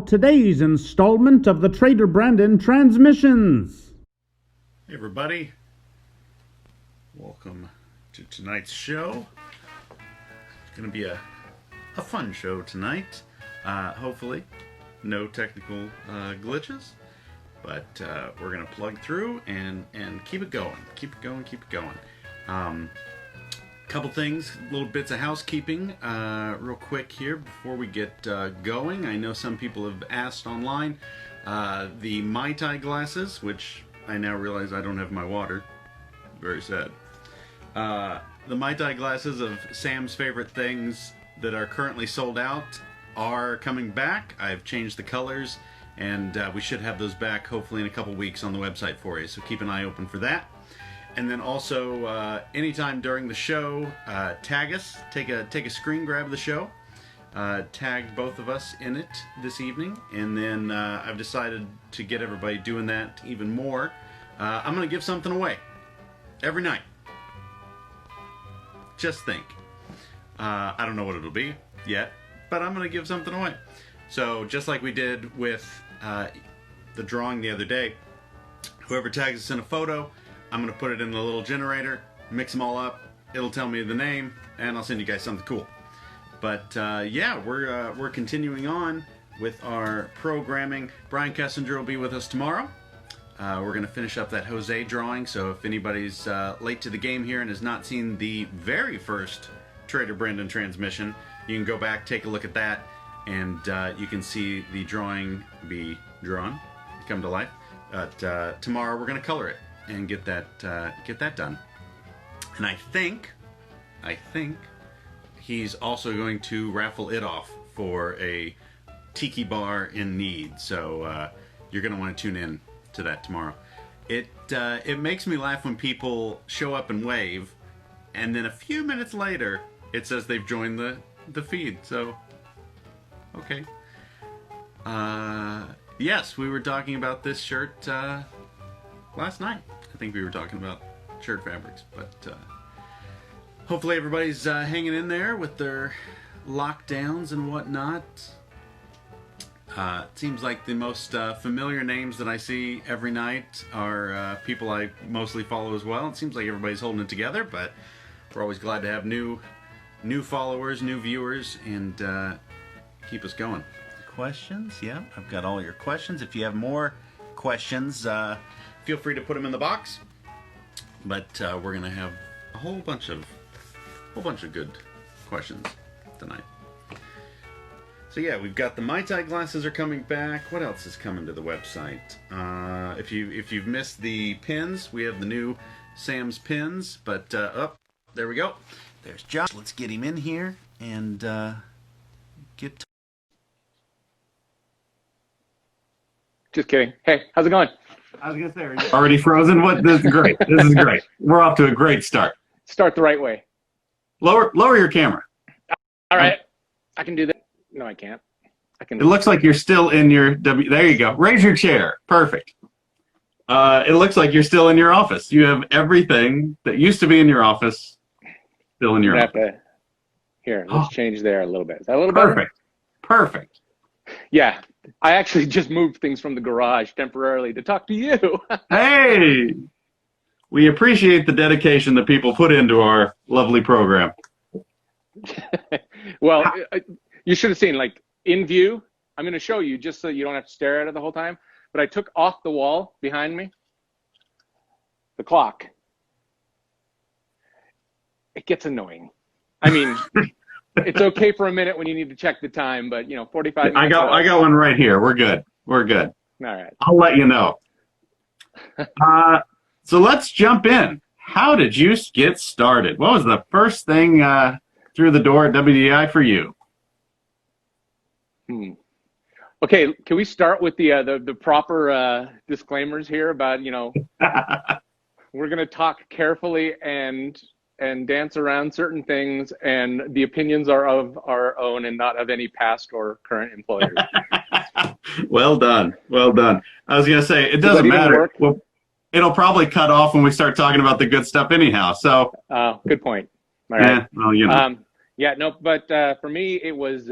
today's installment of the Trader Brandon Transmissions. Hey everybody, welcome to tonight's show. It's going to be a fun show tonight. Hopefully, no technical glitches, but we're going to plug through and keep it going. Keep it going. Couple things, little bits of housekeeping real quick here before we get going. I know some people have asked online. The Mai Tai glasses, which I now realize I don't have my water. Very sad. The Mai Tai glasses of Sam's favorite things that are currently sold out are coming back. I've changed the colors, and we should have those back hopefully in a couple weeks on the website for you, so keep an eye open for that. And then also, anytime during the show, tag us. Take a screen grab of the show. Tag both of us in it this evening. And then I've decided to get everybody doing that even more. I'm going to give something away every night. Just think. I don't know what it'll be yet, but I'm going to give something away. So just like we did with the drawing the other day, whoever tags us in a photo, I'm going to put it in the little generator, mix them all up, it'll tell me the name, and I'll send you guys something cool. But yeah, we're continuing on with our programming. Brian Kessinger will be with us tomorrow. We're going to finish up that Jose drawing, so if anybody's late to the game here and has not seen the very first Trader Brandon transmission, you can go back, take a look at that, and you can see the drawing be drawn, come to life. But tomorrow we're going to color it and get that done. And I think he's also going to raffle it off for a tiki bar in need. So you're going to want to tune in to that tomorrow. It makes me laugh when people show up and wave, and then a few minutes later it says they've joined the feed. So okay. Yes, we were talking about this shirt last night. I think we were talking about shirt fabrics, but hopefully everybody's hanging in there with their lockdowns and whatnot. It seems like the most familiar names that I see every night are people I mostly follow as well. It seems like everybody's holding it together, but we're always glad to have new followers, new viewers, and keep us going. Questions? Yeah, I've got all your questions. If you have more questions, feel free to put them in the box. But we're gonna have a whole bunch of good questions tonight. So yeah, we've got the Mai Tai glasses are coming back. What else is coming to the website? If you've missed the pins, we have the new Sam's pins. But there we go. There's Josh. Let's get him in here and get. Just kidding. Hey, how's it going? I was gonna say, are you already frozen? What? This is great. This is great. We're off to a great start. Start the right way. Lower your camera. All right. I can do that. No, I can't. I can. It looks like you're still in your W. There you go. Raise your chair. Perfect. It looks like you're still in your office. You have everything that used to be in your office still in your office. Here, let's change there a little bit. Is that a little better? Perfect. Yeah. I actually just moved things from the garage temporarily to talk to you. Hey! We appreciate the dedication that people put into our lovely program. Well, you should have seen, like, in view. I'm going to show you just so you don't have to stare at it the whole time. But I took off the wall behind me the clock. It gets annoying. I mean... It's okay for a minute when you need to check the time, but 45 minutes. I got one right here. We're good. All right. I'll let you know. So let's jump in. How did you get started? What was the first thing through the door at WDI for you? Okay, can we start with the proper disclaimers here about we're going to talk carefully and dance around certain things, and the opinions are of our own and not of any past or current employers. Well done. I was going to say, it doesn't matter. Well, it'll probably cut off when we start talking about the good stuff anyhow. So. Good point. All right. Yeah, well, Yeah, no, but for me, it was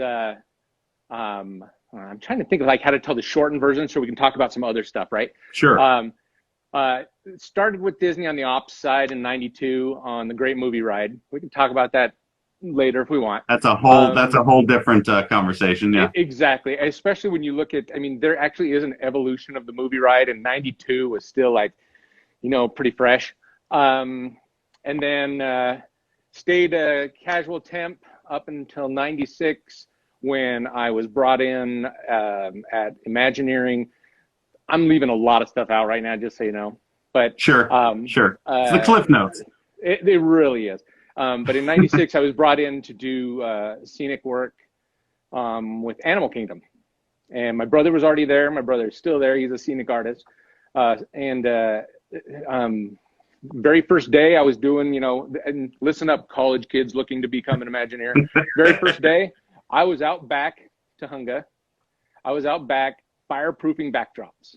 I'm trying to think of like how to tell the shortened version so we can talk about some other stuff, right? Sure. Started with Disney on the ops side in '92 on the Great Movie Ride. We can talk about that later if we want. That's a whole different conversation. Yeah. Exactly. Especially when you look at, I mean, there actually is an evolution of the movie ride, and '92 was still like, pretty fresh. And then stayed a casual temp up until '96 when I was brought in at Imagineering. I'm leaving a lot of stuff out right now, just so you know. But sure. It's the Cliff Notes. It really is. But in '96, I was brought in to do scenic work with Animal Kingdom. And my brother was already there. My brother is still there. He's a scenic artist. Very first day I was doing, and listen up, college kids looking to become an Imagineer. Very first day, I was out back to Hunga. I was out back fireproofing backdrops.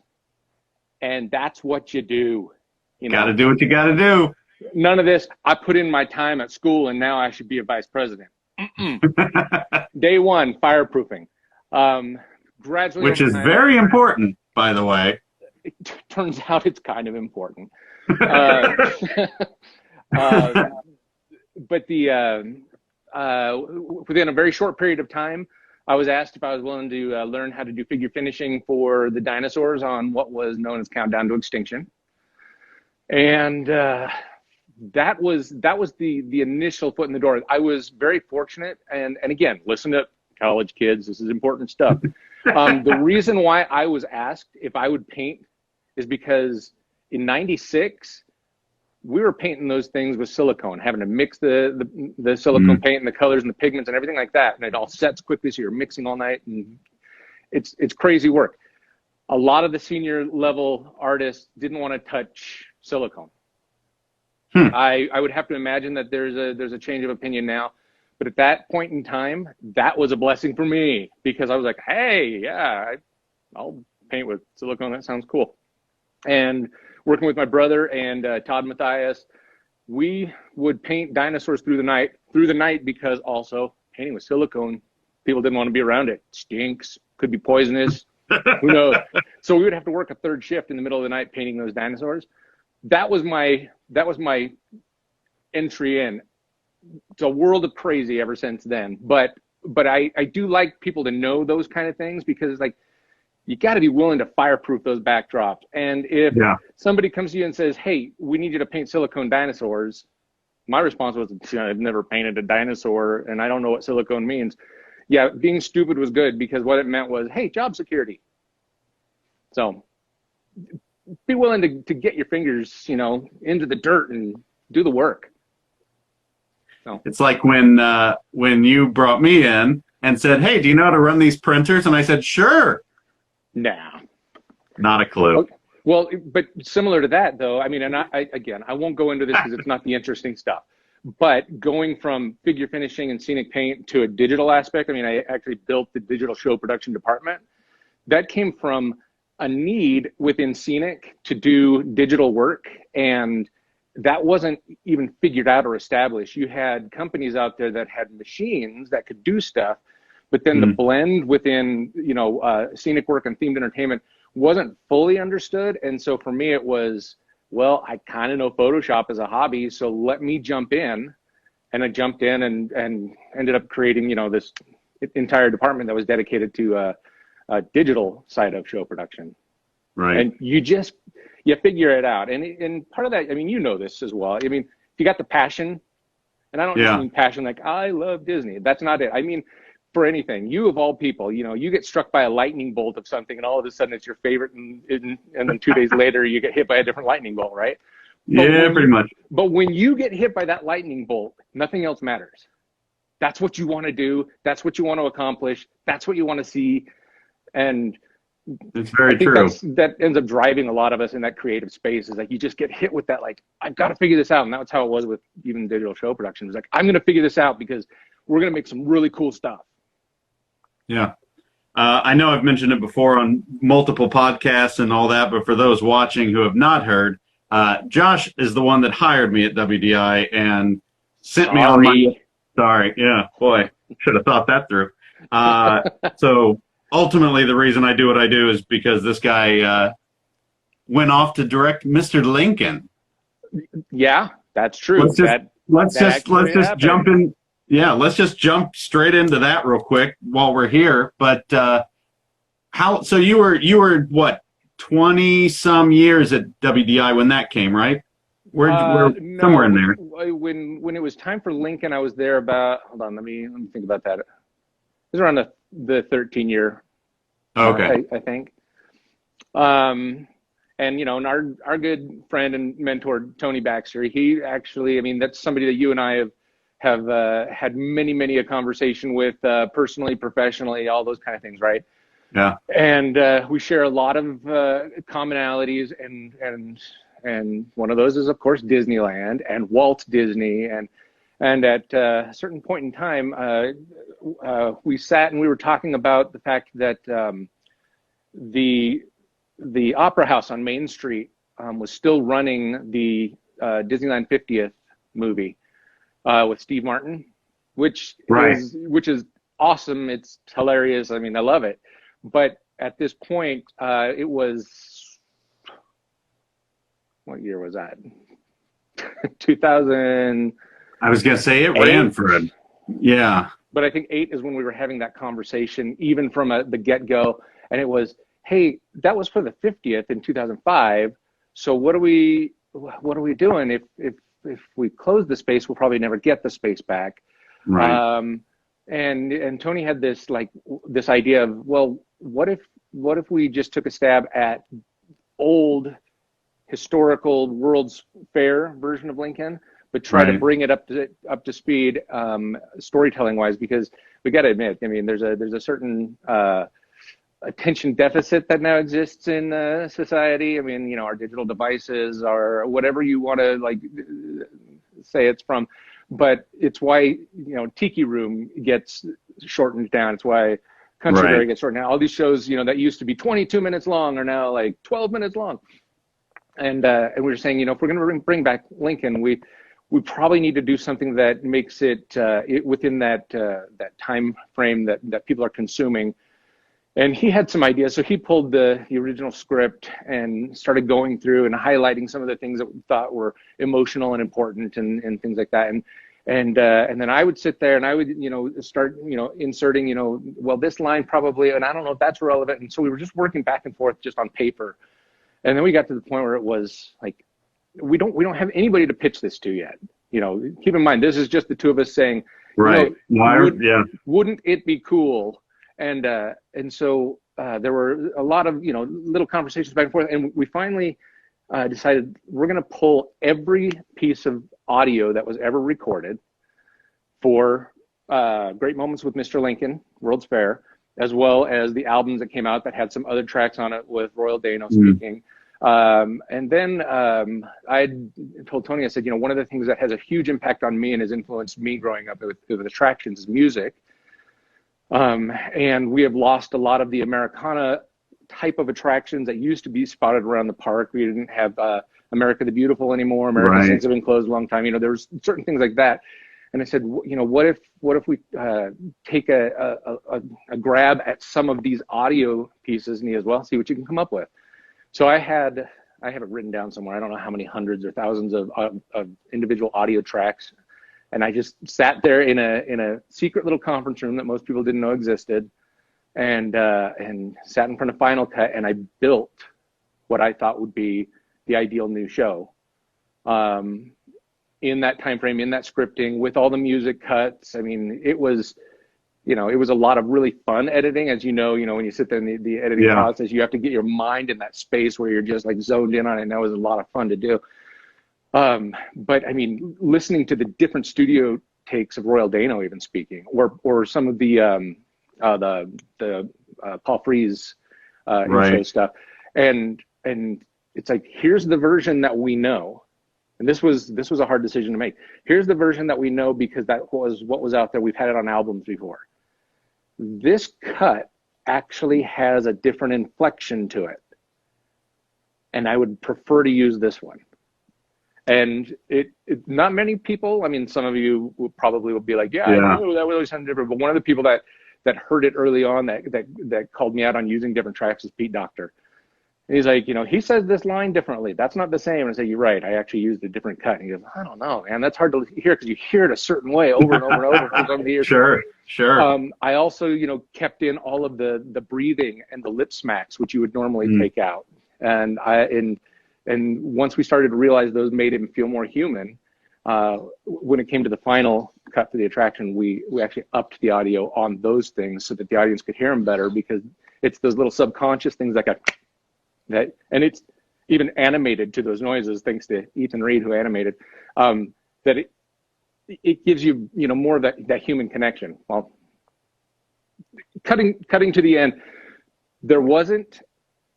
And that's what you do. Got to do what you got to do. None of this, I put in my time at school and now I should be a vice president. Day one, fireproofing. Gradually, which is very important, by the way. It turns out it's kind of important. But within a very short period of time, I was asked if I was willing to learn how to do figure finishing for the dinosaurs on what was known as Countdown to Extinction. And that was the initial foot in the door. I was very fortunate, and again, listen to college kids, this is important stuff. The reason why I was asked if I would paint is because in '96, we were painting those things with silicone, having to mix the silicone paint and the colors and the pigments and everything like that, and it all sets quickly, so you're mixing all night, and it's crazy work. A lot of the senior level artists didn't want to touch silicone. I would have to imagine that there's a change of opinion now, but at that point in time, that was a blessing for me because I was like, hey, yeah, I'll paint with silicone. That sounds cool. And working with my brother and Todd Mathias, we would paint dinosaurs through the night because also painting with silicone, people didn't want to be around it. Stinks, could be poisonous, who knows? So we would have to work a third shift in the middle of the night painting those dinosaurs. That was my entry in. It's a world of crazy ever since then. But I do like people to know those kind of things because like you got to be willing to fireproof those backdrops. And if somebody comes to you and says, hey, we need you to paint silicone dinosaurs, my response was, I've never painted a dinosaur and I don't know what silicone means. Yeah, being stupid was good because what it meant was, hey, job security. So be willing to get your fingers, into the dirt and do the work. So it's like when you brought me in and said, hey, do you know how to run these printers? And I said, sure. Nah. Not a clue. Okay. Well, but similar to that, though, I mean, and I won't go into this because it's not the interesting stuff, but going from figure finishing and scenic paint to a digital aspect, I mean, I actually built the digital show production department. That came from a need within scenic to do digital work, and that wasn't even figured out or established. You had companies out there that had machines that could do stuff, but then the blend within, scenic work and themed entertainment wasn't fully understood. And so for me, it was, well, I kind of know Photoshop as a hobby, so let me jump in. And I jumped in and ended up creating, this entire department that was dedicated to a digital side of show production. Right. And you figure it out. And part of that, I mean, you know this as well. I mean, if you got the passion, and I don't just mean passion like, I love Disney. That's not it. I mean, for anything, you of all people, you get struck by a lightning bolt of something and all of a sudden it's your favorite and then 2 days later you get hit by a different lightning bolt, right? Pretty much. But when you get hit by that lightning bolt, nothing else matters. That's what you want to do. That's what you want to accomplish. That's what you want to see. And it's very true. That ends up driving a lot of us in that creative space is like you just get hit with that, like, I've got to figure this out. And that's how it was with even digital show production. It's like, I'm going to figure this out because we're going to make some really cool stuff. Yeah. I know I've mentioned it before on multiple podcasts and all that, but for those watching who have not heard, Josh is the one that hired me at WDI and sent me on my... Sorry. Yeah, boy, should have thought that through. So ultimately the reason I do what I do is because this guy went off to direct Mr. Lincoln. Yeah, that's true. Let's just happened. jump in. Yeah, let's just jump straight into that real quick while we're here. But so you were what, 20 some years at WDI when that came, right? Where No, somewhere in there. when it was time for Lincoln, I was there about. Hold on, let me think about that. It was around the 13-year mark, Okay. I think. And and our good friend and mentor Tony Baxter, he actually, I mean, that's somebody that you and I have had many a conversation with, personally, professionally, all those kind of things, right? Yeah. And we share a lot of commonalities, and one of those is, of course, Disneyland and Walt Disney, and at a certain point in time, we sat and we were talking about the fact that the Opera House on Main Street was still running the Disneyland 50th movie with Steve Martin, which is awesome. It's hilarious. I mean, I love it. But at this point, it was, what year was that? 2000. I was gonna say it ran for it. Yeah. But I think 8 is when we were having that conversation, even from the get-go, and it was, hey, that was for the 50th in 2005. So what are we doing? If we close the space, we'll probably never get the space back. Right. And Tony had this idea of, well, what if we just took a stab at old historical World's Fair version of Lincoln, but try to bring it up to speed, storytelling wise, because we got to admit, I mean, there's a certain attention deficit that now exists in society. I mean, our digital devices, or whatever you want to say it's from, but it's why Tiki Room gets shortened down. It's why Country Berry gets shortened down. All these shows that used to be 22 minutes long are now like 12 minutes long. And we're saying, if we're going to bring back Lincoln, we probably need to do something that makes it within that time frame that people are consuming. And he had some ideas, so he pulled the original script and started going through and highlighting some of the things that we thought were emotional and important and things like that. And then I would sit there and I would start inserting well, this line probably, and I don't know if that's relevant. And so we were just working back and forth just on paper. And then we got to the point where it was like, we don't have anybody to pitch this to yet. Keep in mind, this is just the two of us saying, wouldn't it be cool? And so there were a lot of little conversations back and forth, and we finally decided we're going to pull every piece of audio that was ever recorded for Great Moments with Mr. Lincoln, World's Fair, as well as the albums that came out that had some other tracks on it with Royal Dano speaking. And then I told Tony, I said, one of the things that has a huge impact on me and has influenced me growing up with attractions is music. And we have lost a lot of the Americana type of attractions that used to be spotted around the park. We didn't have America the Beautiful anymore. American Saints have been closed a long time. There was certain things like that. And I said, what if we take a grab at some of these audio pieces? And he goes, well, see what you can come up with. So I have it written down somewhere. I don't know how many hundreds or thousands of individual audio tracks. And I just sat there in a secret little conference room that most people didn't know existed, and sat in front of Final Cut, and I built what I thought would be the ideal new show. In that time frame, in that scripting, with all the music cuts. I mean, it was a lot of really fun editing. As when you sit there in the editing process, you have to get your mind in that space where you're just like zoned in on it. And that was a lot of fun to do. But I mean, listening to the different studio takes of Royal Dano, even speaking, or some of the Paul Frees intro stuff, and it's like, here's the version that we know, and this was a hard decision to make. Here's the version that we know because that was what was out there. We've had it on albums before. This cut actually has a different inflection to it, and I would prefer to use this one. And it not many people, I mean, some of you will probably be like, I knew that would always sound different. But one of the people that that heard it early on that called me out on using different tracks is Pete Doctor. And he's like, he says this line differently. That's not the same. And I say, you're right. I actually used a different cut. And he goes, I don't know, man. That's hard to hear because you hear it a certain way over and over and over for so many years. Sure. I also, kept in all of the breathing and the lip smacks, which you would normally take out. And once we started to realize those made him feel more human, when it came to the final cut for the attraction, we actually upped the audio on those things so that the audience could hear him better, because it's those little subconscious things and it's even animated to those noises, thanks to Ethan Reed, who animated, that it gives you, more of that human connection. Well, cutting to the end, there wasn't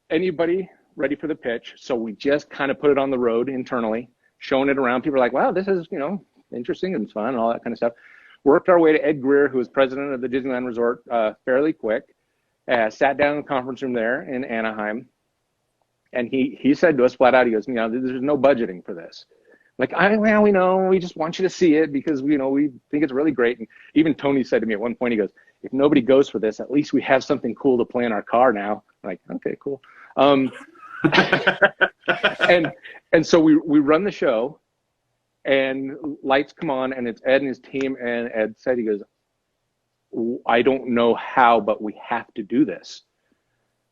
anybody ready for the pitch, so we just kind of put it on the road internally, showing it around. People are like, wow, this is, interesting and fun and all that kind of stuff. Worked our way to Ed Greer, who was president of the Disneyland Resort, fairly quick. Sat down in the conference room there in Anaheim. And he said to us flat out, he goes, there's no budgeting for this. Like, well, we know, we just want you to see it because, we think it's really great. And even Tony said to me at one point, he goes, if nobody goes for this, at least we have something cool to play in our car now. I'm like, okay, cool. And so we run the show, and lights come on, and it's Ed and his team. And Ed said, he goes, I don't know how, but we have to do this.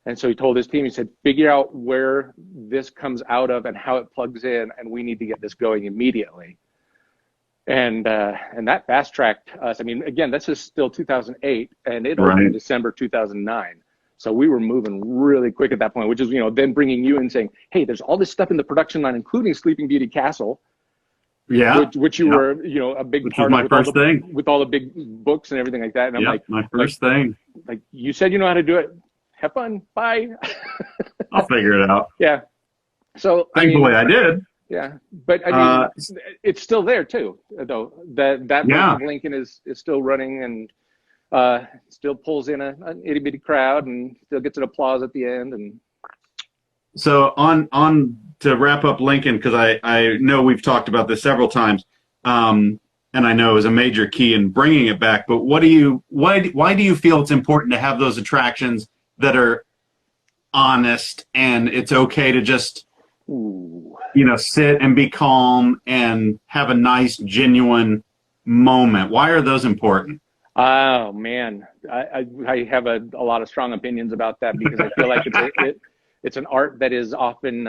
And so he told his team, he said, figure out where this comes out of and how it plugs in, and we need to get this going immediately. And that fast tracked us. I mean, again, this is still 2008, and it opened in December 2009. So we were moving really quick at that point, which is, then bringing you in saying, hey, there's all this stuff in the production line, including Sleeping Beauty Castle. Yeah. Which you were, a big which part was my first thing. With all the big books and everything like that. And I'm like, my first thing. Like, you said you know how to do it. Have fun. Bye. I'll figure it out. Yeah. So thankfully I did. Yeah, but I mean, it's still there too, though. That version of Lincoln is still running, and still pulls in an itty bitty crowd, and still gets an applause at the end. And so on to wrap up Lincoln, because I know we've talked about this several times, and I know it was a major key in bringing it back. But why do you feel it's important to have those attractions that are honest, and it's okay to just sit and be calm and have a nice, genuine moment? Why are those important? Oh man, I have a lot of strong opinions about that, because I feel like it's an art that is often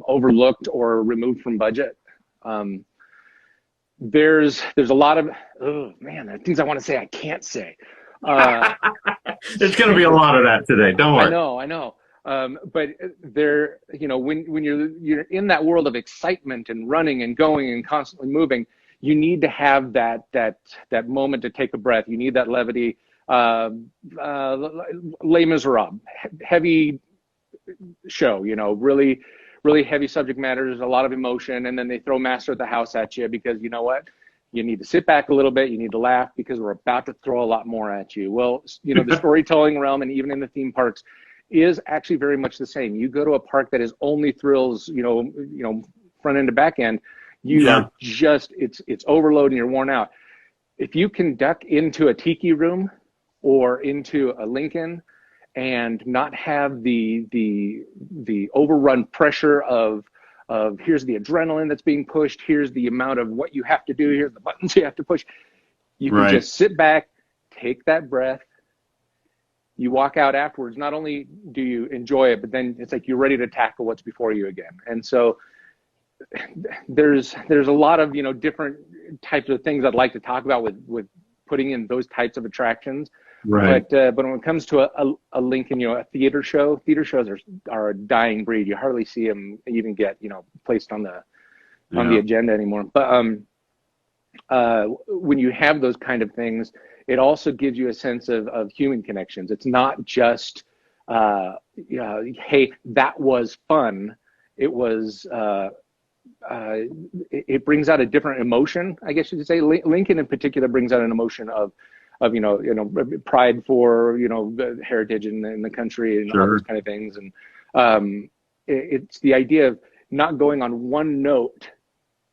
overlooked or removed from budget. There's a lot of there are things I want to say I can't say. There's going to be a lot of that today. Don't worry. I know. But there, when you're in that world of excitement and running and going and constantly moving, you need to have that moment to take a breath. You need that levity. Les Miserables, heavy show, really, really heavy subject matter. There's a lot of emotion, and then they throw Master of the House at you, because you know what? You need to sit back a little bit. You need to laugh, because we're about to throw a lot more at you. Well, the storytelling realm, and even in the theme parks, is actually very much the same. You go to a park that is only thrills, front end to back end, you are just, it's overload and you're worn out. If you can duck into a tiki room or into a Lincoln and not have the overrun pressure of here's the adrenaline that's being pushed, here's the amount of what you have to do, here's the buttons you have to push, you can just sit back, take that breath. You walk out afterwards, not only do you enjoy it, but then it's like you're ready to tackle what's before you again. And so there's a lot of, different types of things I'd like to talk about with putting in those types of attractions. Right. But when it comes to a Lincoln, a theater shows are a dying breed. You hardly see them even get, placed on the agenda anymore. But when you have those kind of things, it also gives you a sense of human connections. It's not just, hey, that was fun. It was, it brings out a different emotion, I guess you could say. Lincoln in particular brings out an emotion of pride for, the heritage in the country and all those kind of things. And it's the idea of not going on one note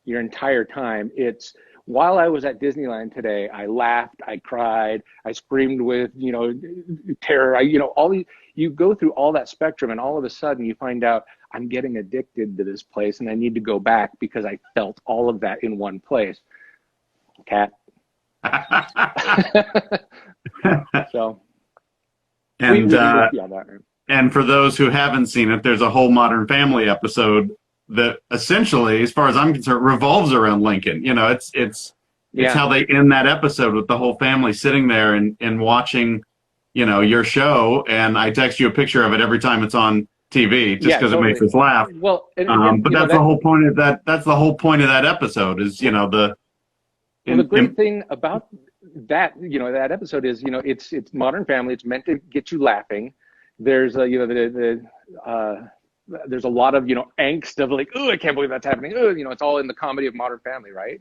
your entire time. It's while I was at Disneyland today, I laughed, I cried, I screamed with, terror. All these, you go through all that spectrum, and all of a sudden you find out I'm getting addicted to this place and I need to go back because I felt all of that in one place. Cat. So. And for those who haven't seen it, there's a whole Modern Family episode that essentially, as far as I'm concerned, revolves around Lincoln. It's how they end that episode with the whole family sitting there and watching, your show. And I text you a picture of it every time it's on TV, just because it makes us laugh. Well, but that's the whole point of that. That's the whole point of that episode. Is the great thing about that that episode is it's Modern Family. It's meant to get you laughing. There's there's a lot of angst of like, oh, I can't believe that's happening. Oh, it's all in the comedy of Modern Family, right?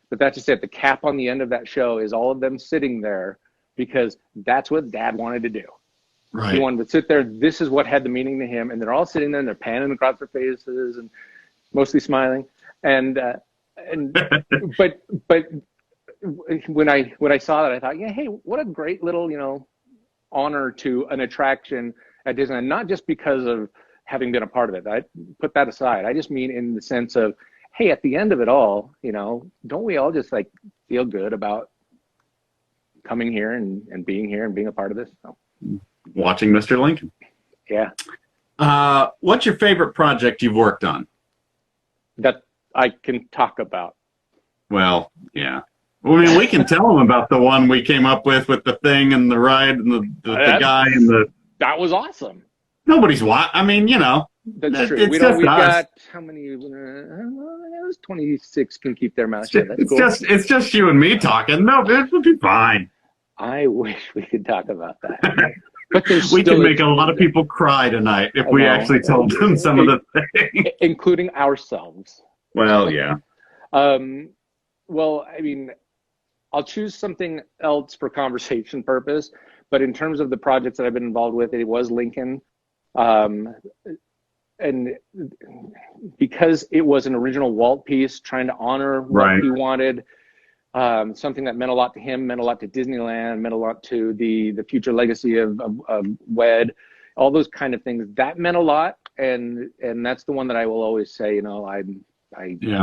But that's just it. The cap on the end of that show is all of them sitting there because that's what Dad wanted to do. Right. He wanted to sit there. This is what had the meaning to him, and they're all sitting there and they're panning across their faces and mostly smiling. And but when I saw that, I thought, yeah, hey, what a great little honor to an attraction at Disneyland. Not just because of having been a part of it. I put that aside. I just mean in the sense of, hey, at the end of it all, don't we all just like feel good about coming here and being here and being a part of this? So. Watching Mr. Lincoln. Yeah. What's your favorite project you've worked on? That I can talk about. Well, yeah. I mean, we can tell them about the one we came up with the thing and the ride and the guy and the... That was awesome. Nobody's I mean, That's true. We've got how many? Those 26 can keep their mouth shut. That's cool. It's just you and me talking. No, it would be fine. I wish we could talk about that. But we can make a lot of people cry tonight if we actually told them some of the things, including ourselves. Well, yeah. Well, I mean, I'll choose something else for conversation purpose. But in terms of the projects that I've been involved with, it was Lincoln. And because it was an original Walt piece, trying to honor what he wanted, something that meant a lot to him, meant a lot to Disneyland, meant a lot to the future legacy of WED, all those kind of things. That meant a lot, and that's the one that I will always say, I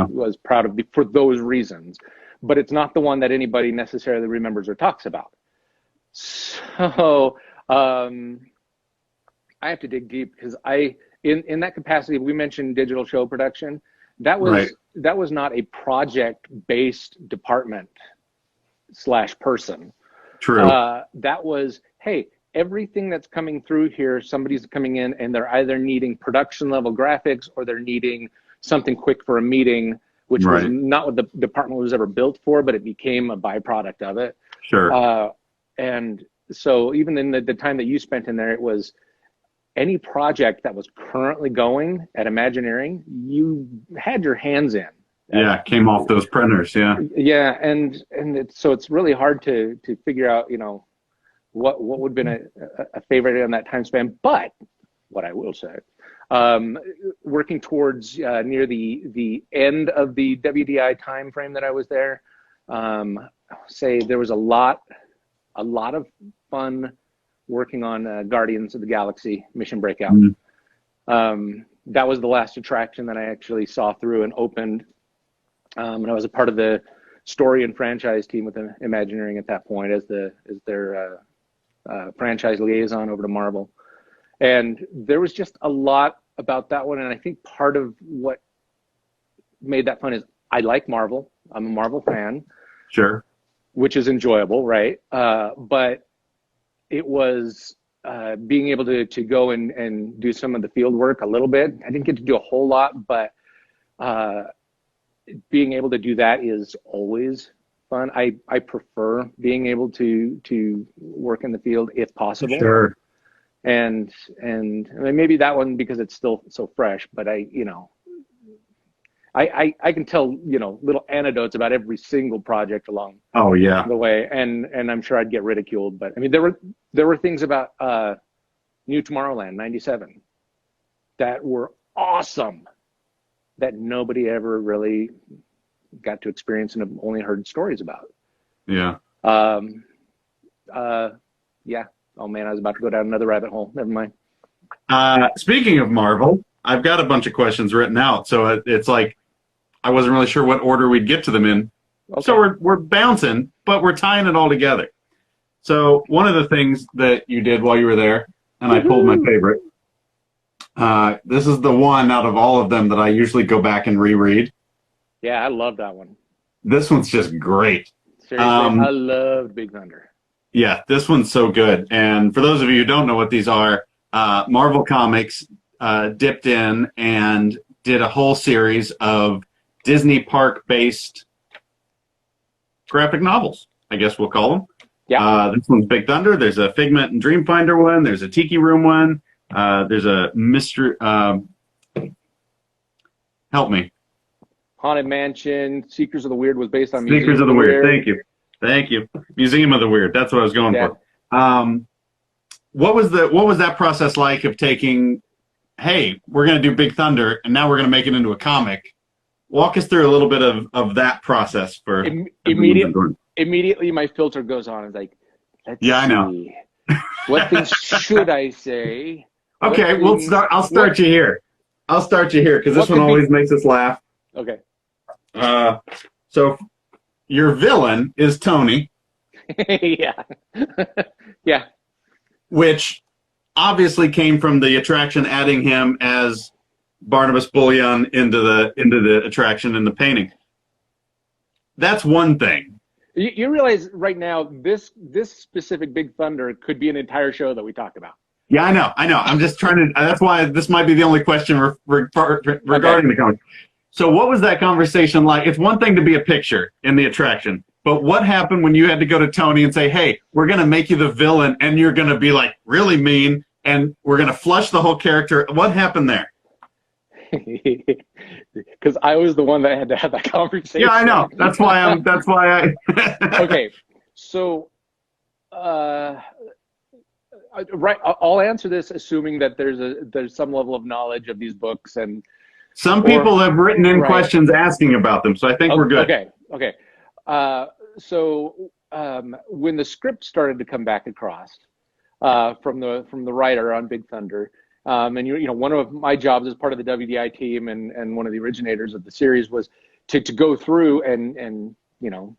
was proud of for those reasons. But it's not the one that anybody necessarily remembers or talks about. So I have to dig deep because in that capacity, we mentioned digital show production. That was not a project-based department / person. True. That was, hey, everything that's coming through here, somebody's coming in and they're either needing production level graphics or they're needing something quick for a meeting, which was not what the department was ever built for, but it became a byproduct of it. Sure. And so even in the time that you spent in there, it was any project that was currently going at Imagineering, you had your hands in. Yeah, came off those printers, yeah. Yeah, and so it's really hard to figure out, what would have been a favorite in that time span. But what I will say, working towards near the end of the WDI time frame that I was there, say there was a lot of fun working on Guardians of the Galaxy Mission Breakout. That was the last attraction that I actually saw through and opened. And I was a part of the story and franchise team with Imagineering at that point as their franchise liaison over to Marvel. And there was just a lot about that one. And I think part of what made that fun is I like Marvel. I'm a Marvel fan. Sure. Which is enjoyable, right? But it was being able to go and do some of the field work a little bit. I didn't get to do a whole lot, but being able to do that is always fun. I prefer being able to work in the field if possible. Sure. And I mean, maybe that one because it's still so fresh, but I can tell, little anecdotes about every single project along the way. And I'm sure I'd get ridiculed, but I mean, there were things about New Tomorrowland 97 that were awesome that nobody ever really got to experience and have only heard stories about. Yeah. Yeah. Oh man, I was about to go down another rabbit hole. Never mind. Speaking of Marvel, I've got a bunch of questions written out, so it's like I wasn't really sure what order we'd get to them in. Okay. So we're bouncing, but we're tying it all together. So one of the things that you did while you were there, and I pulled my favorite. This is the one out of all of them that I usually go back and reread. Yeah, I love that one. This one's just great. Seriously, I loved Big Thunder. Yeah, this one's so good. And for those of you who don't know what these are, Marvel Comics dipped in and did a whole series of Disney park-based graphic novels, I guess we'll call them. Yeah. This one's Big Thunder. There's a Figment and Dreamfinder one. There's a Tiki Room one. There's a mystery. Help me. Haunted Mansion, Seekers of the Weird was based on Seekers of the Weird. Thank you. Museum of the Weird. That's what I was going for. What was that process like of taking, hey, we're going to do Big Thunder, and now we're going to make it into a comic? Walk us through a little bit of that process for immediately my filter goes on. It's like, let's see. I know. What things should I say? Okay, I'll start you here because this one always makes us laugh. Okay. So your villain is Tony. Yeah. Yeah. Which obviously came from the attraction adding him as Barnabas Bullion into the attraction in the painting. That's one thing. You realize right now this specific Big Thunder could be an entire show that we talk about. Yeah, I know. I'm just trying to. That's why this might be the only question regarding the comic. So, what was that conversation like? It's one thing to be a picture in the attraction, but what happened when you had to go to Tony and say, "Hey, we're going to make you the villain, and you're going to be like really mean, and we're going to flush the whole character"? What happened there? Because I was the one that had to have that conversation. Yeah, I know. That's why I. Okay, so. Right, I'll answer this assuming that there's some level of knowledge of these books, and some people have written in questions asking about them, so I think we're good. Okay. So when the script started to come back across from the writer on Big Thunder, and you know one of my jobs as part of the WDI team and one of the originators of the series was to go through and you know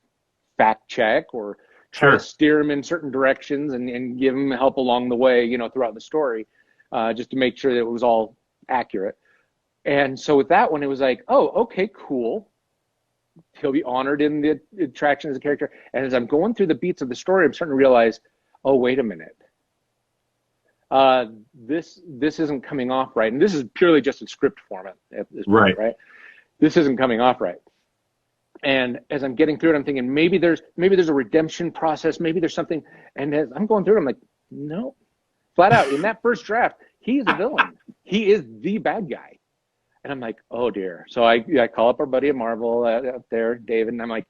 fact check or try to steer him in certain directions and give him help along the way, you know, throughout the story, just to make sure that it was all accurate. And so with that one, it was like, oh, okay, cool. He'll be honored in the attraction as a character. And as I'm going through the beats of the story, I'm starting to realize, oh, wait a minute. This isn't coming off right. And this is purely just in script format at this point, right? This isn't coming off right. And as I'm getting through it, I'm thinking maybe there's a redemption process, maybe there's something. And as I'm going through it, I'm like, no, flat out in that first draft, he's a villain. He is the bad guy. And I'm like, oh dear. So I call up our buddy at Marvel up there, David, and I'm like,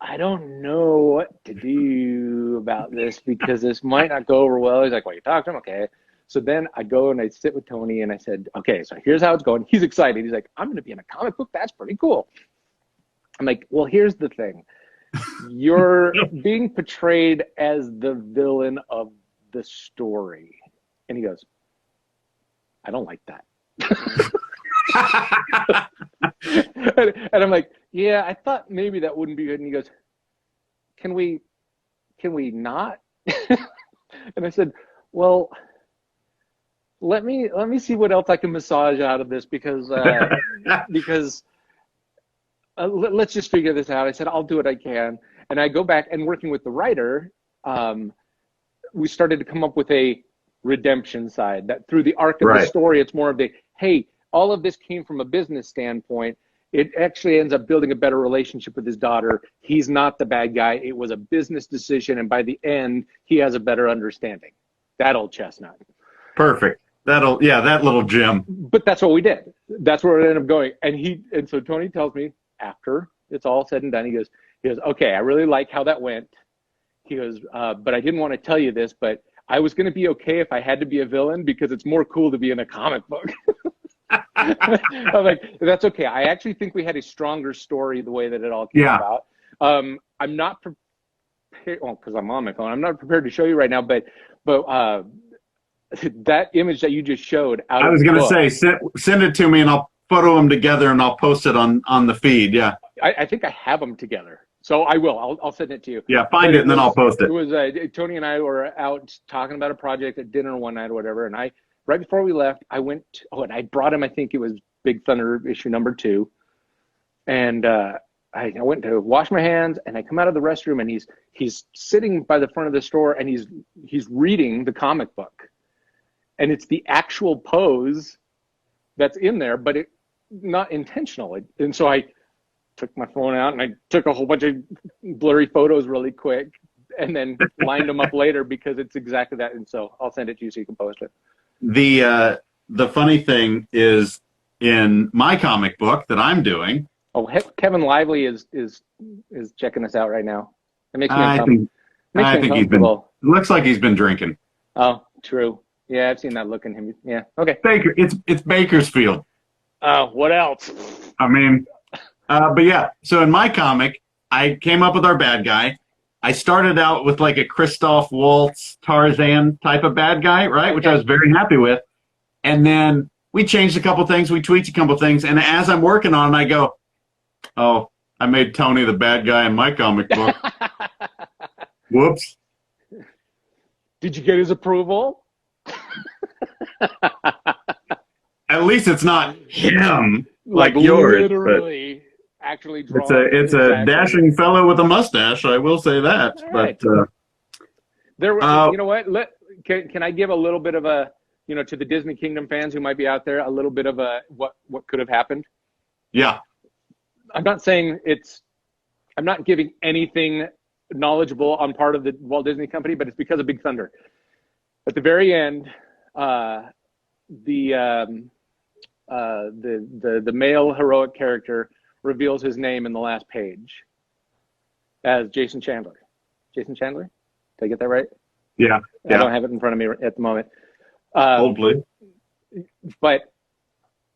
I don't know what to do about this because this might not go over well. He's like, well, you talked to him, okay. So then I go and I sit with Tony and I said, okay, so here's how it's going. He's excited. He's like, I'm going to be in a comic book. That's pretty cool. I'm like, well, here's the thing. You're being portrayed as the villain of the story. And he goes, I don't like that. and I'm like, yeah, I thought maybe that wouldn't be good. And he goes, can we not? And I said, well, let me see what else I can massage out of this because let's just figure this out. I said, I'll do what I can. And I go back and working with the writer, we started to come up with a redemption side that through the arc of the story, it's more of the, hey, all of this came from a business standpoint. It actually ends up building a better relationship with his daughter. He's not the bad guy. It was a business decision. And by the end, he has a better understanding. That old chestnut. Perfect. That little gem. But that's what we did. That's where it ended up going. And so Tony tells me after it's all said and done, he goes, okay, I really like how that went. He goes, but I didn't want to tell you this, but I was going to be okay if I had to be a villain because it's more cool to be in a comic book. I'm like, that's okay. I actually think we had a stronger story the way that it all came about. I'm not prepared, well, because I'm on my phone. I'm not prepared to show you right now, but that image that you just showed out I of was the going to book, say, send it to me and I'll photo them together and I'll post it on the feed. Yeah. I think I have them together. So I will. I'll send it to you. Yeah, find it and then I'll post it. It was Tony and I were out talking about a project at dinner one night or whatever, and right before we left, I went. And I brought him. I think it was Big Thunder issue #2, and I went to wash my hands, and I come out of the restroom, and he's sitting by the front of the store, and he's reading the comic book, and it's the actual pose that's in there, but it not intentional. And so I took my phone out and I took a whole bunch of blurry photos really quick and then lined them up later because it's exactly that. And so I'll send it to you so you can post it. The funny thing is in my comic book that I'm doing. Oh, Kevin Lively is checking us out right now. It makes me uncomfortable. I think looks like he's been drinking. Oh, true. Yeah, I've seen that look in him. Yeah. Okay. It's Bakersfield. Oh, what else? I mean, but yeah, so in my comic, I came up with our bad guy. I started out with like a Christoph Waltz, Tarzan type of bad guy, right? Okay. Which I was very happy with. And then we changed a couple things, we tweaked a couple things, and as I'm working on it, I go, oh, I made Tony the bad guy in my comic book. Whoops. Did you get his approval? At least it's not him like yours. Literally. Actually drawn. It's a dashing fellow with a mustache. I will say that. Right. But you know what? Can I give a little bit of a, to the Disney Kingdom fans who might be out there, a little bit of a what could have happened? Yeah. I'm not saying I'm not giving anything knowledgeable on part of the Walt Disney Company, but it's because of Big Thunder. At the very end, the male heroic character reveals his name in the last page as Jason Chandler. Jason Chandler? Did I get that right? Yeah. I don't have it in front of me at the moment. Hopefully. But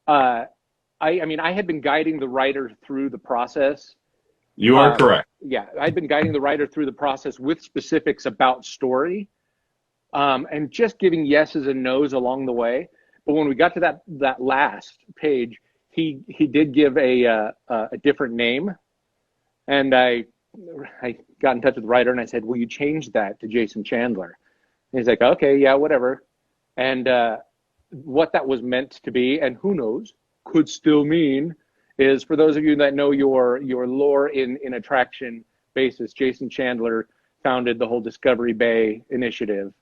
I had been guiding the writer through the process. You are correct. Yeah, I'd been guiding the writer through the process with specifics about story, and just giving yeses and nos along the way. But when we got to that last page, he did give a different name, and I got in touch with the writer and I said, "Will you change that to Jason Chandler?" And he's like, "Okay, yeah, whatever." And what that was meant to be, and who knows, could still mean, is for those of you that know your lore in attraction basis, Jason Chandler founded the whole Discovery Bay initiative,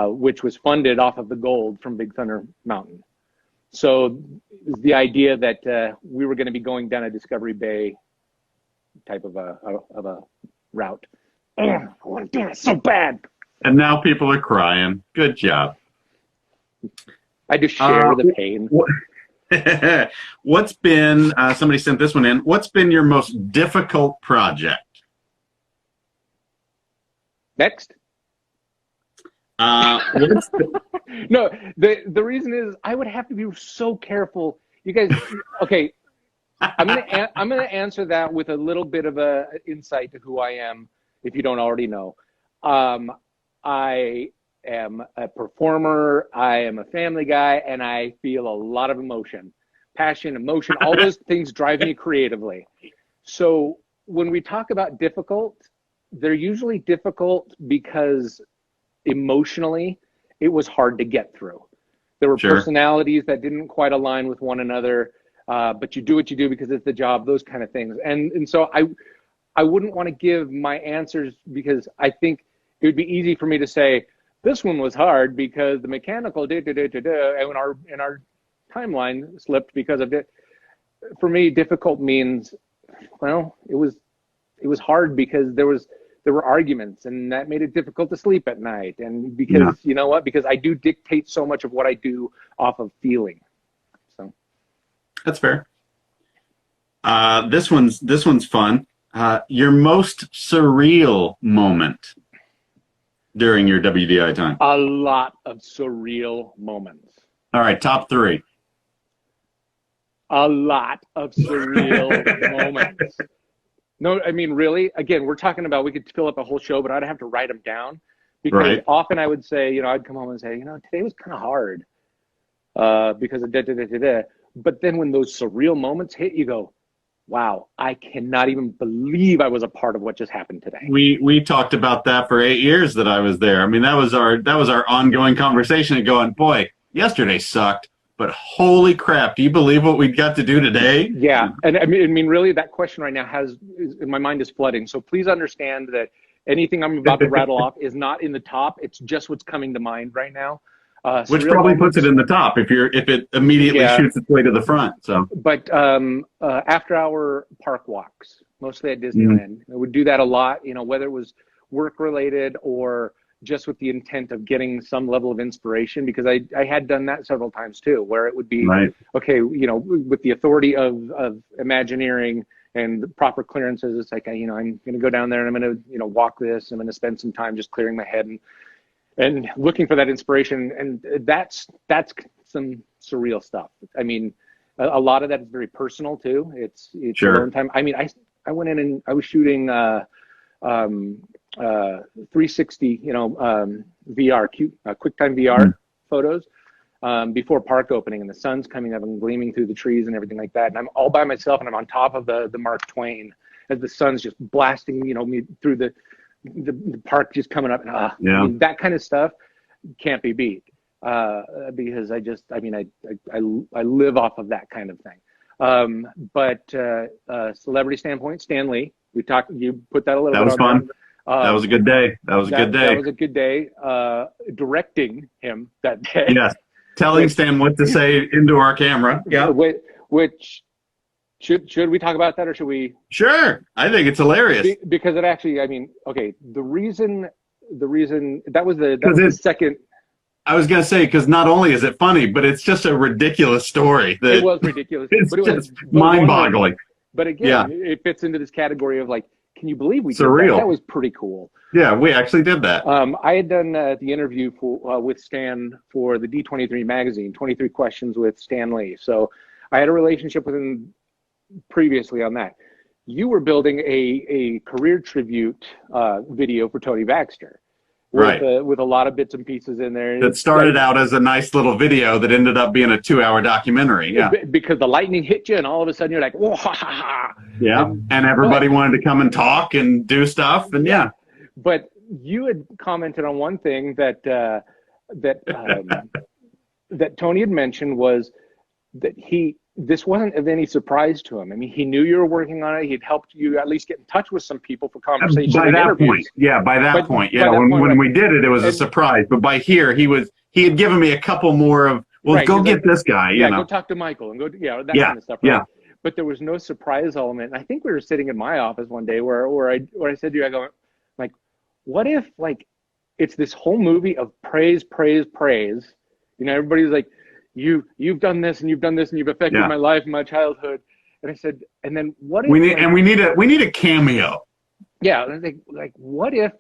which was funded off of the gold from Big Thunder Mountain. So the idea that we were going to be going down a Discovery Bay type of a route. I want to do it so bad. And now people are crying. Good job. I just share the pain. What's been, somebody sent this one in, what's been your most difficult project? Next. No, the reason is I would have to be so careful. You guys, okay, I'm gonna answer that with a little bit of a insight to who I am, if you don't already know. I am a performer, I am a family guy, and I feel a lot of emotion, passion, emotion, all those things drive me creatively. So when we talk about difficult, they're usually difficult because emotionally it was hard to get through. There were personalities that didn't quite align with one another, but you do what you do because it's the job, those kind of things. And so I wouldn't want to give my answers because I think it would be easy for me to say, this one was hard because the mechanical and our timeline slipped because of it. For me, difficult means, well, it was hard because there were arguments, and that made it difficult to sleep at night. And because you know what? Because I do dictate so much of what I do off of feeling. So that's fair. This one's fun. Your most surreal moment during your WDI time? A lot of surreal moments. All right, top 3. a lot of surreal moments. No, I mean, really, again, we're talking about, we could fill up a whole show, but I'd have to write them down, because often I would say, I'd come home and say, today was kind of hard because of da-da-da-da-da. But then when those surreal moments hit, you go, wow, I cannot even believe I was a part of what just happened today. We talked about that for 8 years that I was there. I mean, that was our ongoing conversation and going, boy, yesterday sucked, but holy crap, do you believe what we got to do today? Yeah. And I mean, really, that question right now in my mind is flooding. So please understand that anything I'm about to rattle off is not in the top. It's just what's coming to mind right now. Which probably puts it in the top if it immediately shoots its way to the front. So, but after hour park walks, mostly at Disneyland, I would do that a lot. Whether it was work related or just with the intent of getting some level of inspiration, because I had done that several times too, where it would be okay, with the authority of Imagineering and the proper clearances, it's like, I'm going to go down there and I'm going to walk this. I'm going to spend some time just clearing my head and looking for that inspiration. And that's some surreal stuff. I mean, a lot of that is very personal too. It's alone time. I mean, I went in and I was shooting 360, VR, QuickTime VR photos before park opening, and the sun's coming up and gleaming through the trees and everything like that. And I'm all by myself, and I'm on top of the Mark Twain as the sun's just blasting, me through the park, just coming up. And I mean, that kind of stuff can't be beat because I live off of that kind of thing. But celebrity standpoint, Stan Lee, you put that a little bit on. That was fun. That was a good day. That was a good day. Directing him that day. Yes. Telling Stan what to say into our camera. Yeah. Which should we talk about that, or should we? Sure. I think it's hilarious. Because it actually, the reason that was the second. I was going to say, because not only is it funny, but it's just a ridiculous story. It was ridiculous. It's just mind-boggling. But again, it fits into this category of like, can you believe we did surreal? That was pretty cool. Yeah, we actually did that. I had done the interview with Stan for the D23 magazine, 23 Questions with Stan Lee. So I had a relationship with him previously on that. You were building a career tribute video for Tony Baxter. With a lot of bits and pieces in there. That started out as a nice little video that ended up being a 2-hour documentary. Yeah. Because the lightning hit you and all of a sudden you're like, whoa, ha, ha, ha. Yeah. And everybody wanted to come and talk and do stuff. And But you had commented on one thing that Tony had mentioned, was that this wasn't of any surprise to him. I mean, he knew you were working on it. He'd helped you at least get in touch with some people for conversations. By that point. When we did it, it was a surprise. But by here, he had given me a couple more of, go get this guy. Go talk to Michael and that kind of stuff. Right? Yeah. But there was no surprise element. And I think we were sitting in my office one day where I said to you, I go, like, what if it's this whole movie of praise, praise, praise? Everybody's like, you've done this and you've done this and you've affected my life and my childhood. And I said, and then what if we need a cameo? Yeah. Like what if,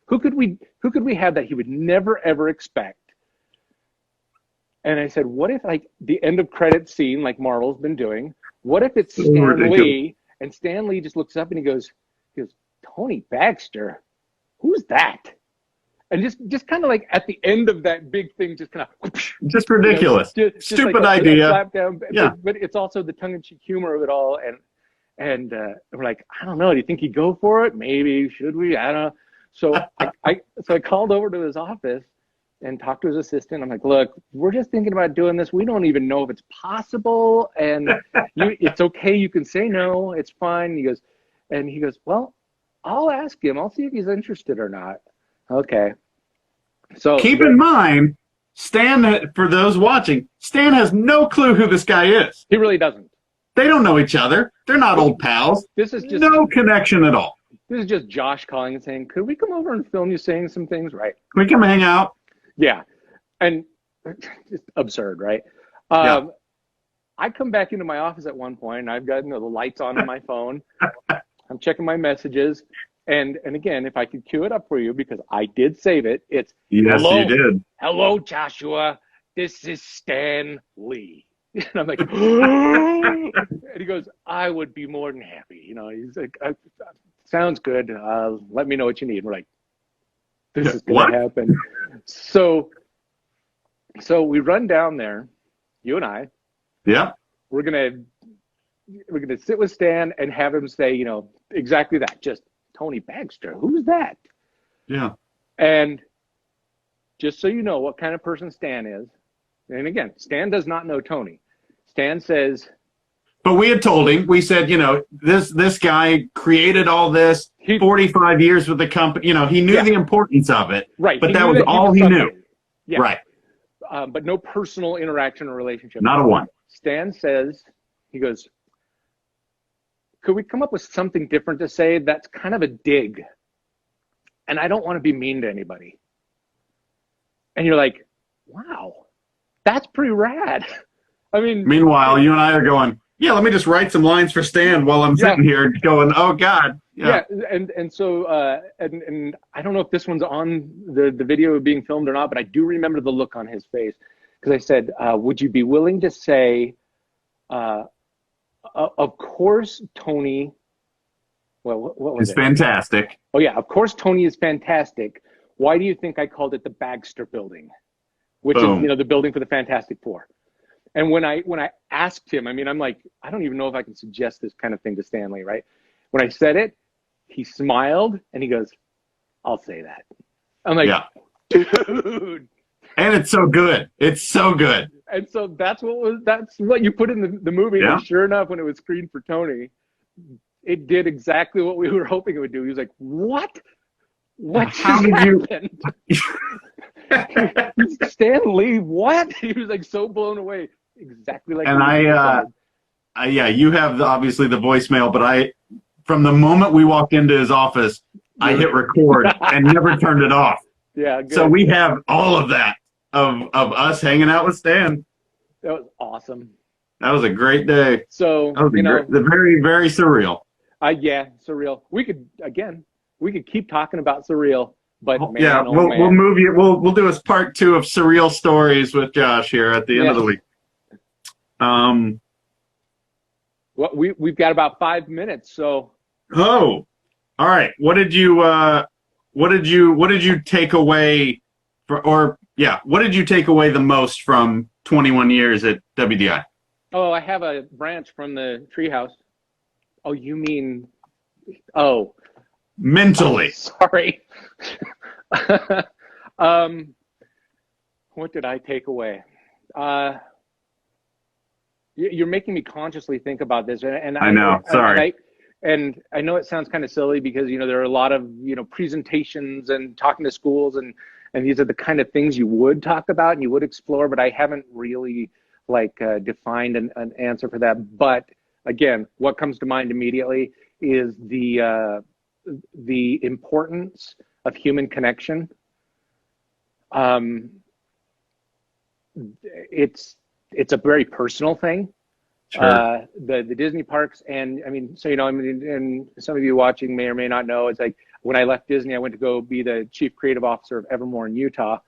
who could we have that he would never ever expect? And I said, what if the end of credits scene, like Marvel's been doing, what if it's Stan Lee, and Stan Lee just looks up and he goes, Tony Baxter, who's that? And just kind of like at the end of that big thing, just kind of just ridiculous, stupid idea. Slap down. But it's also the tongue-in-cheek humor of it all, and we're like, I don't know. Do you think he'd go for it? Maybe. Should we? I don't know. So I called over to his office and talked to his assistant. I'm like, look, we're just thinking about doing this. We don't even know if it's possible, and it's okay. You can say no. It's fine. He goes, well, I'll ask him. I'll see if he's interested or not. Okay. So keep in mind, Stan, for those watching, Stan has no clue who this guy is. He really doesn't. They don't know each other. They're not old pals. This is just no connection at all. This is just Josh calling and saying, could we come over and film you saying some things? Right. Can we come hang out? Yeah. And just absurd, right? I come back into my office at one point and I've got the lights on my phone. I'm checking my messages. And again, if I could cue it up for you, because I did save it, it's yes, you did. Hello, Joshua. This is Stan Lee. And I'm like, and he goes, I would be more than happy. You know, he's like, sounds good. Let me know what you need. We're like, this is going to happen. So we run down there, you and I. Yeah. We're gonna sit with Stan and have him say, you know, exactly that. Just Tony Baxter. Who's that? Yeah. And just so you know what kind of person Stan is, and again, Stan does not know Tony. Stan says, but we had told him, we said, you know, this guy created all this, 45 years with the company. You know, he knew the importance of it. Right. But that was all he knew. Yeah. Right. But no personal interaction or relationship. Not a one. Stan says, he goes, could we come up with something different to say that's kind of a dig? And I don't want to be mean to anybody. And you're like, wow, that's pretty rad. I mean, meanwhile, you and I are going, yeah, let me just write some lines for Stan while I'm sitting here going, oh God. Yeah. And so, and I don't know if this one's on the video being filmed or not, but I do remember the look on his face. Because I said, would you be willing to say, of course, Tony, well, what was it? It's fantastic. Oh, yeah, of course, Tony is fantastic. Why do you think I called it the Baxter Building? Which Boom. is, you know, the building for the Fantastic Four. And when I asked him, I mean, I'm like, I don't even know if I can suggest this kind of thing to Stanley, right? When I said it, he smiled and he goes, I'll say that. I'm like, dude. And it's so good. It's so good. And so that's what you put in the movie. Yeah. And sure enough, when it was screened for Tony, it did exactly what we were hoping it would do. He was like, what? What How just did happened? Stan Lee, what? He was like so blown away. Exactly like. And yeah, you have obviously the voicemail, but from the moment we walked into his office, I hit record and never turned it off. Yeah. Good. So we have all of that of us hanging out with Stan. That was awesome. That was a great day. So that was very, very surreal. Yeah, surreal. We could keep talking about surreal, but man, yeah, we'll move you. We'll do a part 2 of surreal stories with Josh here at the end of the week. Well, we've got about 5 minutes, so. Oh, all right. What did you take away what did you take away the most from 21 years at WDI? Oh, I have a branch from the treehouse. Oh, you mean, mentally. Sorry. What did I take away? You're making me consciously think about this, and I know. Sorry. And I know it sounds kind of silly because there are a lot of presentations and talking to schools, and these are the kind of things you would talk about and you would explore, but I haven't really defined an answer for that. But again, what comes to mind immediately is the importance of human connection. It's a very personal thing. Sure. The Disney parks, and I mean, so and some of you watching may or may not know, it's like when I left Disney, I went to go be the chief creative officer of Evermore in Utah,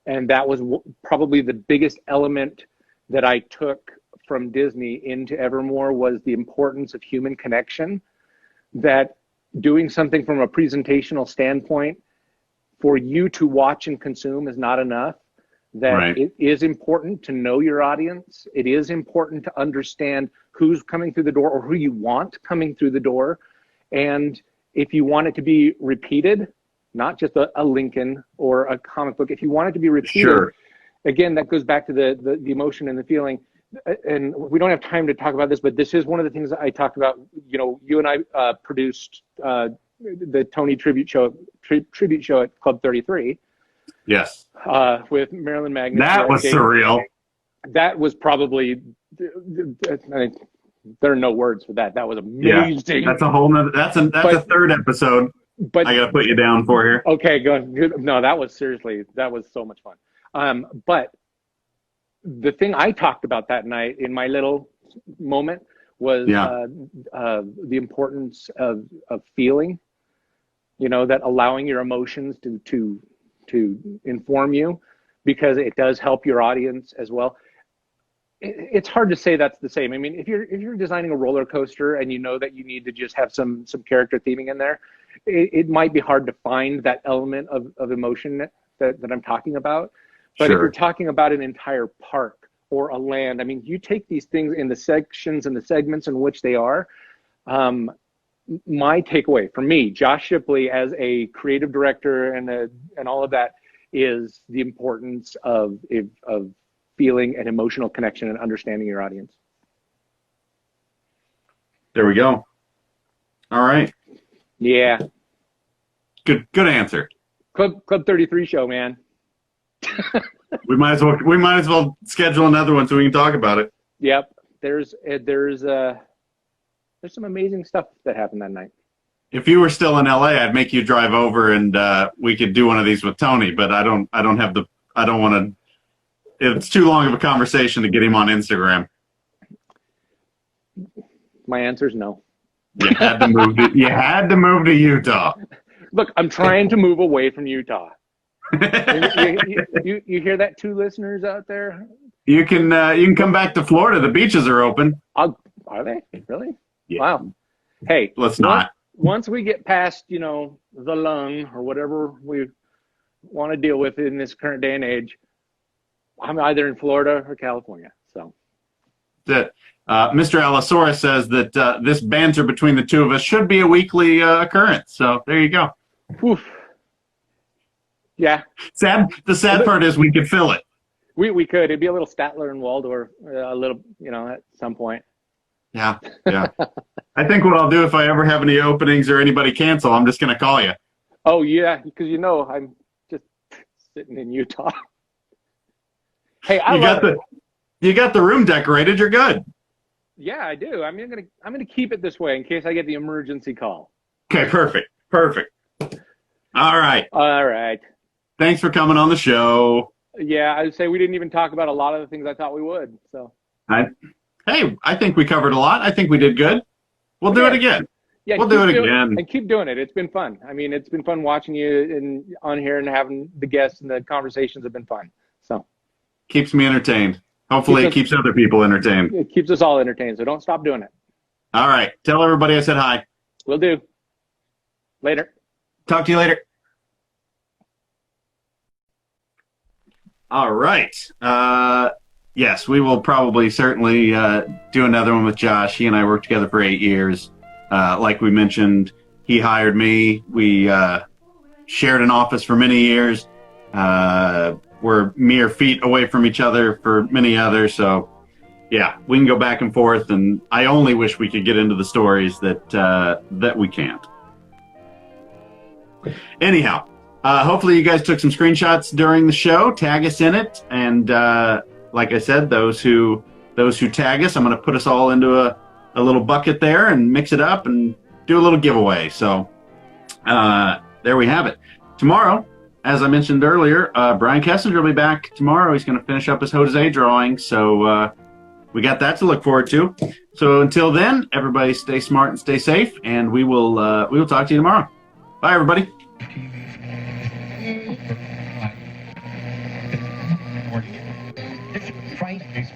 and that was probably the biggest element that I took from Disney into Evermore was the importance of human connection. That doing something from a presentational standpoint for you to watch and consume is not enough. That it is important to know your audience. It is important to understand who's coming through the door or who you want coming through the door. And if you want it to be repeated, not just a Lincoln or a comic book, if you want it to be repeated, again, that goes back to the emotion and the feeling. And we don't have time to talk about this, but this is one of the things that I talked about. You and I produced the Tony tribute show at Club 33. Yes. With Marilyn Magnus. That was surreal. That was probably, there are no words for that. That was amazing. Yeah, that's a whole nother, that's a third episode. But I got to put you down for here. Okay, go ahead. No, that was so much fun. But the thing I talked about that night in my little moment was the importance of feeling, that allowing your emotions to inform you, because it does help your audience as well. it's hard to say that's the same. I mean, if you're designing a roller coaster and you know that you need to just have some character theming in there, it might be hard to find that element of emotion that I'm talking about. But if you're talking about an entire park or a land, I mean, you take these things in the sections and the segments in which they are. My takeaway for me, Josh Shipley, as a creative director and all of that, is the importance of feeling an emotional connection and understanding your audience. There we go. All right. Yeah. Good answer. Club 33 show, man. we might as well schedule another one so we can talk about it. Yep. There's some amazing stuff that happened that night. If you were still in LA, I'd make you drive over and we could do one of these with Tony, but I don't want to. It's too long of a conversation to get him on Instagram. My answer is no. You had to move to Utah. Look, I'm trying to move away from Utah. you hear that, two listeners out there? You can come back to Florida. The beaches are open. Are they? Really? Yeah. Wow. Hey, let's not. Once we get past, the lung or whatever we want to deal with in this current day and age, I'm either in Florida or California. So that Mr. Allosaurus says that this banter between the two of us should be a weekly occurrence. So there you go. Oof. Yeah. The sad part is we could fill it. We could. It'd be a little Statler and Waldorf, a little, at some point. Yeah. I think what I'll do if I ever have any openings or anybody cancel, I'm just going to call you. Oh, yeah, because I'm just sitting in Utah. Hey, you got the room decorated. You're good. Yeah, I do. I'm gonna keep it this way in case I get the emergency call. Okay, perfect. All right. Thanks for coming on the show. Yeah, I'd say we didn't even talk about a lot of the things I thought we would. So. I think we covered a lot. I think we did good. We'll do it again. Yeah, we'll do it again. And keep doing it. It's been fun. I mean, it's been fun watching you on here and having the guests, and the conversations have been fun. So. Keeps me entertained. Hopefully it keeps other people entertained. It keeps us all entertained, so don't stop doing it. All right. Tell everybody I said hi. Will do. Later. Talk to you later. All right. Yes, we will probably certainly do another one with Josh. He and I worked together for 8 years. Like we mentioned, he hired me. We shared an office for many years. We're mere feet away from each other for many others. So, yeah, we can go back and forth. And I only wish we could get into the stories that we can't. Anyhow, hopefully you guys took some screenshots during the show. Tag us in it. And like I said, those who tag us, I'm going to put us all into a little bucket there and mix it up and do a little giveaway. So there we have it. Tomorrow, as I mentioned earlier, Brian Kessinger will be back tomorrow. He's going to finish up his Jose drawing. So we got that to look forward to. So until then, everybody stay smart and stay safe. And we will talk to you tomorrow. Bye, everybody. Right.